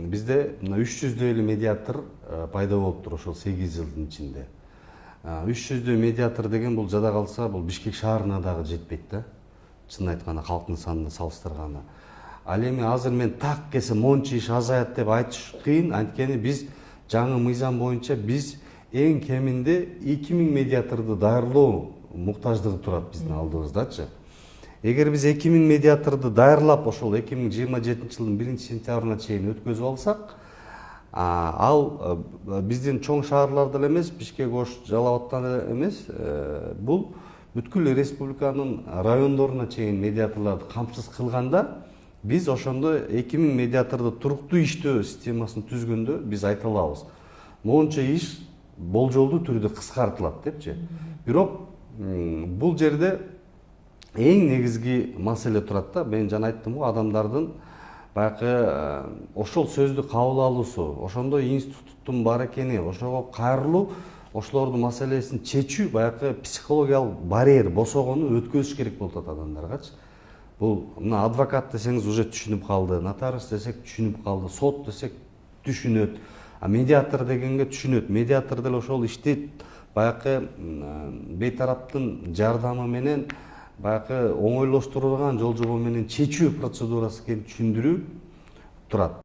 бизде мына 300дөй эле медиатор пайда болуптур ошол 8 жылдын ичинде. 300дөй медиатор деген бул жада калса бул Бишкек шаарына дагы жетпейт да. Чынын айтканда калктын санына салыштырганда. Ал эми азыр мен так кесе монча иш азаят деп айтыш кыйын, анткени биз жаңы мыйзам боюнча биз эң кеминде 2000 медиаторду даярлоо муктаждыгы турат биздин алдыбыздачы. Эгер биз 2000 медиаторду даярлап ошол 2027 жылдын 1-сентябрына чейин өткөзүп алсак, ал биздин чоң шаарларда эле эмес, Бишкек, Ош, Жалал Абадтан эле эмес, бул бүткүл республиканын райондоруна чейин медиаторлорду камсыз кылганда, биз ошондо 2000 медиаторду туруктуу иштөө системасын түзгөндө биз айта алабыз. Монча иш болжолдуу түрдө кыскартылат депчи. Бирок бул жерде эң негизги маселе турат да. Мен жана айттым го, адамдардын баягы ошол сөздү кабыл алуусу, ошондой институттун бар экени, ошого кайрылуу, ошолордун маселесин чечүү баягы психологиялык барьер босогону өткөзүш керек болуп атат адамдаргачы. Бул мына адвокат десеңиз уже түшүнүп калды, нотариус десек түшүнүп калды, сот десек түшүнөт. Медиатор дегенге түшүнөт. Медиатор деле ошол ишти баягы бейтараптын жардамы менен баягы оңойлоштурулган жол жобо менен чечүү процедурасы экенин түшүндүрүү турат.